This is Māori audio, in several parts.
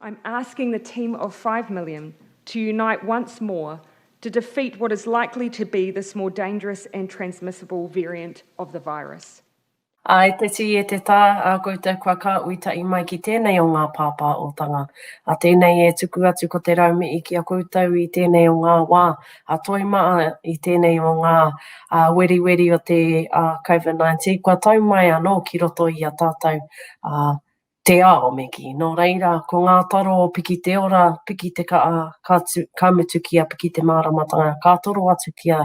I'm asking the team of 5 million to unite once more to defeat what is likely to be this more dangerous and transmissible variant of the virus. Ai te si e te tā, a koutou kua ka uitai mai ki tēnei o ngā pāpā o tanga. A tēnei e tuku atu ko te raumi i ki a koutou i tēnei o ngā wā. A toi maa i tēnei o ngā weri o te COVID-19. Kua tau mai anō ki roto i a tātou te ao meki. Nō reira, ko ngā taro o piki te ora, piki te kamutu kia, piki te māramatanga, ka toro atu kia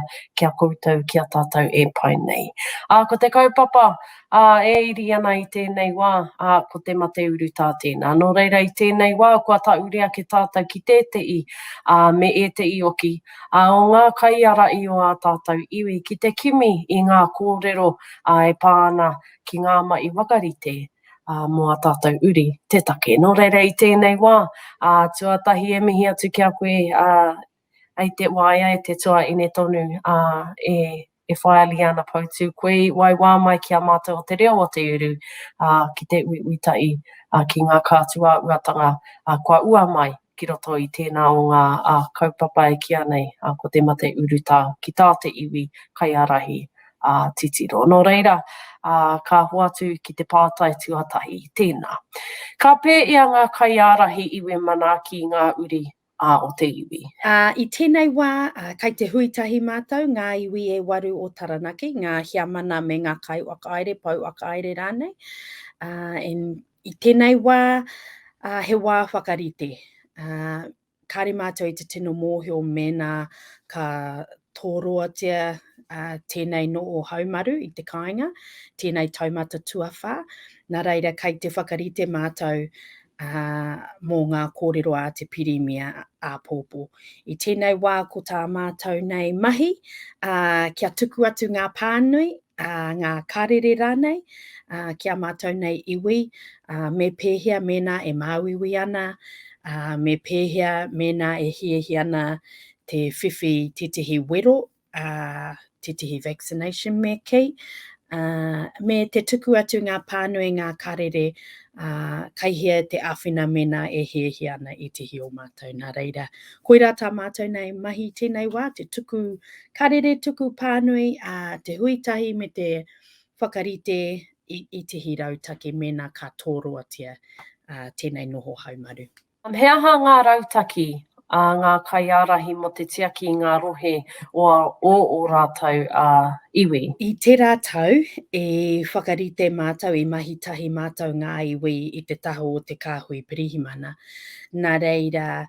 koutou, kia tātou e pai nei. Ko te kaupapa, e iri ana i tēnei wā, ko te mate URUTÀ tēnā. Nō reira i tēnei wā, kua tauria ke tātou ki tētei, me e te ioki. O ngā kaiārahi o a tātou iwi, ki te kimi i ngā kōrero e pāna ki ngā mai wakarite. Mo a tātou uri, te take. Nō reira i tēnei wā, tuatahi e mihi atu ki a koe ai te waia e te tua ine tonu e whaia Liana Poutu. Koe wai wā mai ki a mātou o te reo o te uru ki te uitai ki ngā kātua uatanga kua ua mai ki roto i tēnā o ngā kaupapa e kia nei ko te mate URUTÀ ki tā te iwi kaiārahi titiro. Nō reira, ka hoatu ki te pātai tuatahi tēnā. Ka pē ia ngā kaiārahi iwi mana ki ngā uri o te iwi. I tēnei wā, kai te huitahi mātou, ngā iwi e waru o Taranaki, ngā hiamana me ngā kai whakaere, pau whakaere rānei. I tēnei wā, he wā whakarite. Kāre mātou i te tino mōhio mēnā ka tōroatia tēnei no o haumaru i te kāinga, tēnei taumata tuawhā. Nā reira, kai te whakarite mātou mō ngā kōrero a Te Pirimia a pōpō. I tēnei wā ko tā mātou nei mahi, kia tuku atu ngā pānui, ngā kārere rānei, kia mātou nei iwi, me pēhea mēnā e māwiwi ana, me pēhea mēnā e hiahi ana te whiwhi titihi wero, titihi vaccination me ki, me te tuku atu ngā pānui, ngā kārere, kaihia te āwhina mena e hiahi ana i te hio mātou. Nā reira, koira tā mātou nei mahi tēnei wā, te tuku karere, tuku pānui, te huitahi me te whakarite i te hirautaki mena ka tōroatia tēnei noho haumaru. He aha ngā rautaki, ngā kaiārahi mo te tiaki i ngā rohe o rātou iwi? I te rātau, e whakarite mātou, i mahitahi mātou ngā iwi i te taho o te kāhui pirihimana. Nā reira,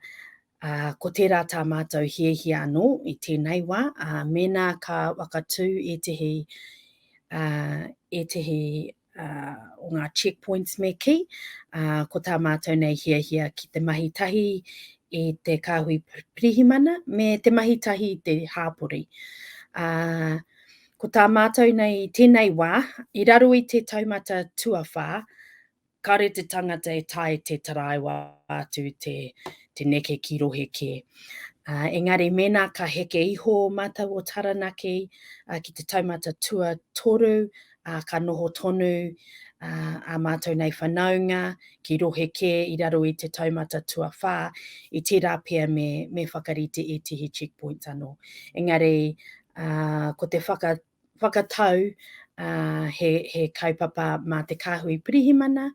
ko te rātā mātou hiahi anō i tēnei wā, mena ka whakatū e tehi o ngā checkpoints me ki, ko tā mātou nei hiahia ki te mahitahi e te kāhui pirihimana, me te mahitahi i te hāpori. Ko tā mātou nei tēnei wā, i raro i te taumata tuawhā, kare te tangata e tae te taraiwa atu te neke ki rohe ke. Engari, mena ka heke iho mātou o Taranaki, ki te taumata tua toru, ka noho tonu, a mātou nei whanaunga, ki rohe ke, i raro i te taumata tuawhā, i tērā pia me whakarite e tihi checkpoints anō. Engari, ko te whakatau, he kaupapa mā te kāhui pirihimana,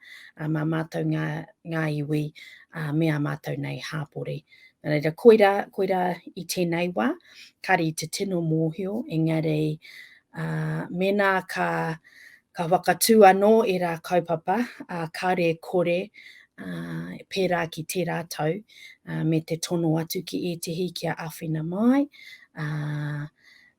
mā mātou ngā iwi, mea mātou nei hāpore. Reira, koira i tēnei wā, kari te tino mōhio, engari, mena ka whakatū anō e rā kaupapa, kare kore, pērā ki te rātau, me te tono atu ki e tehi kia āwhina mai,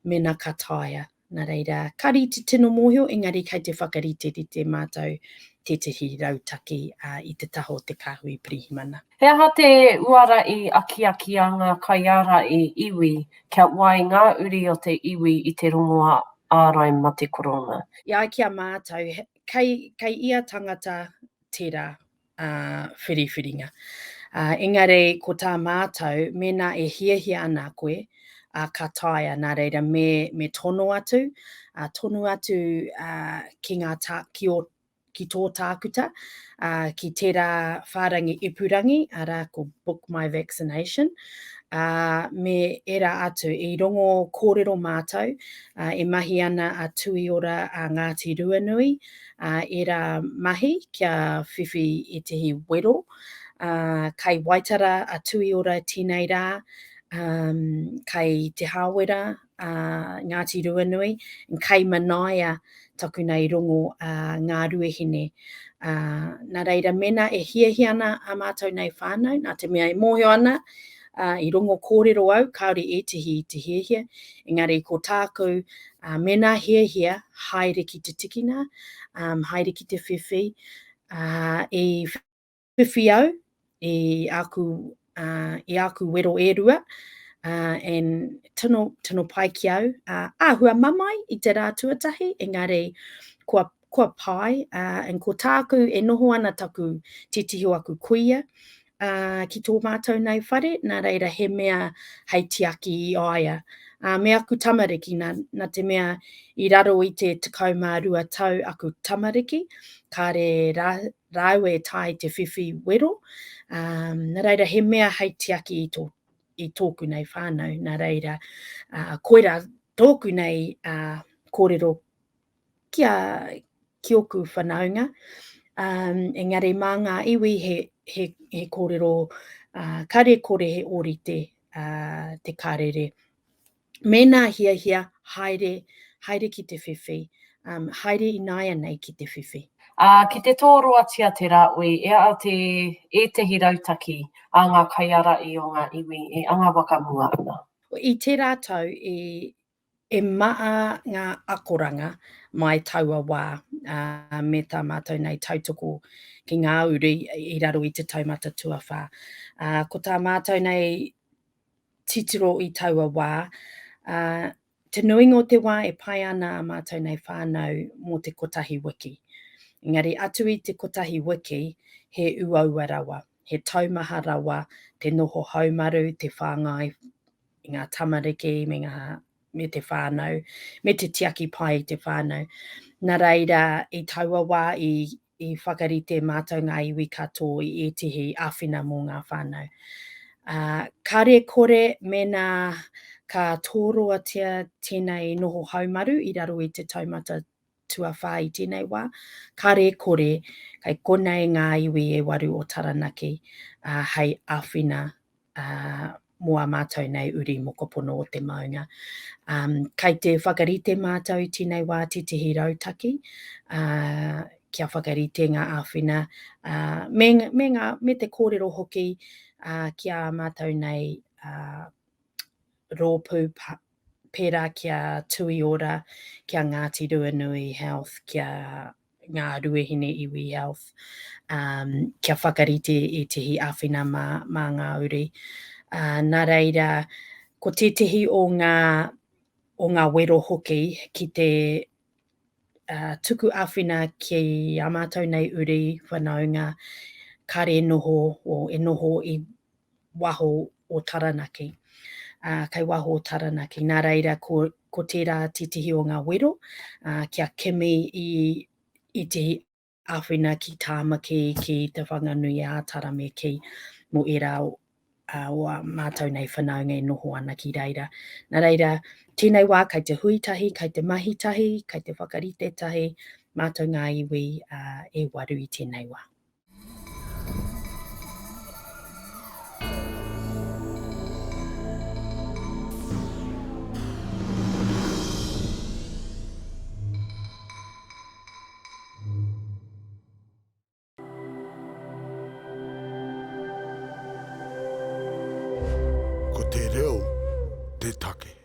mena ka taia. Nā reira, kari te tino mōhio, engari kei te whakarite i te mātou te rautaki i te taho te kāhui pirihimana. He aha te uara i aki a ngā kaiara i iwi, kia wai ngā uri o te iwi i te rongoa ārai ma te korona. Ia kia mātou, kei ia tangata tērā whiriwhiringa. Engari, ko tā mātou, mena e hiahia ana koe, ka taia, nā reira me tono atu ki ngā ki o ki tō tākuta, ki tērā whārangi ipurangi, ara ko book my vaccination. Me era atu I rongo kōrero mātou, e mahi ana a tui ora a Ngāti Ruanui, era mahi kia whiwhi I tehi wero, kai waitara a tui ora tēnei rā, kai te hāwera Ngāti Ruanui, kai manaia taku nei rongo ngā ruehine. Nā reira mena e hiahi ana a mātou nei whānau, nā te mea e mōhio ana, I rongo kōrero au, kaore e tehi I te hiahia. Engari ko tākou mena hiahia, haere ki te tikina, haere ki te whiwhi, I whiwhi au, I aku wero e rua, and tino pai ki au, āhua mamai I te rā tuatahi, engari kua pai, and ko tāku e noho ana taku titiho aku kuia, ki tō mātou nei whare, nā reira he mea hei tiaki I aia. Me aku tamariki, nā te mea I raro I te 12 tau aku tamariki, kāre rau e tai te whiwhi wero, nā reira he mea hei tiaki I tōku nei whānau, nā reira koera tōku nei kōrero ki oku whanaunga. Engari mā ngā iwi he kōrero kare kore he orite te karere. Mena hiahia haere ki te whiwhi, haere I nāia nei ki te whiwhi. Ki te tōroatia te rāui, e tehi rautaki a ngā kaiārahi o ngā iwi e anga wakamua ana. I te rātau e maa ngā akoranga mai taua wā me tā mātou nei tautoko ki ngā uri I raro I te taumata tuawhā. Ko tā mātou nei titiro I taua wā, te nuingo te wā e pai ana a mātou nei whānau mō te kotahi wiki. Engari atu I te kotahi wiki he uaua rawa, he taumaha rawa, te noho haumaru, te whāngai, I ngā tamariki, me te whānau, me te tiaki pai I te whānau. Nā reira I taua wā I whakarite mātou ngā iwi katoa I etihi āwhina mō ngā whānau. Kare kore mena ka tōroatia tēnei noho haumaru I raro I te taumata tuawhā I tēnei wā. Kare kore kai konei ngā iwi e waru o Taranaki hei āwhina mua mātou nei uri mokopono o te maunga. Kai te whakarite mātou tēnei wā te tehi rautaki, kia whakarite ngā āwhina, me te kōrero hoki kia mātou nei rōpū pērā kia tui ora, kia Ngāti Ruanui Health, kia ngā ruehine iwi health, kia whakarite I tehi āwhina mā ngā uri. Nā reira, ko tehi o ngā wero hoki ki te tuku āwhina ki a mātou nei uri whanaunga, kare noho, e noho I waho o Taranaki. Kai waho o Taranaki. Nā reira, ko tērā titihi o ngā wero, kia kimi I te āwhina ki tāmaki, ki te whanganui a tarame ki mo era o mātou nei whanaunga e noho ana ki reira. Nā reira, tēnei wā kai te huitahi, kai te mahitahi, kai te whakarite tahi, mātou ngā iwi e waru I tēnei wā. Ko te reo, te take.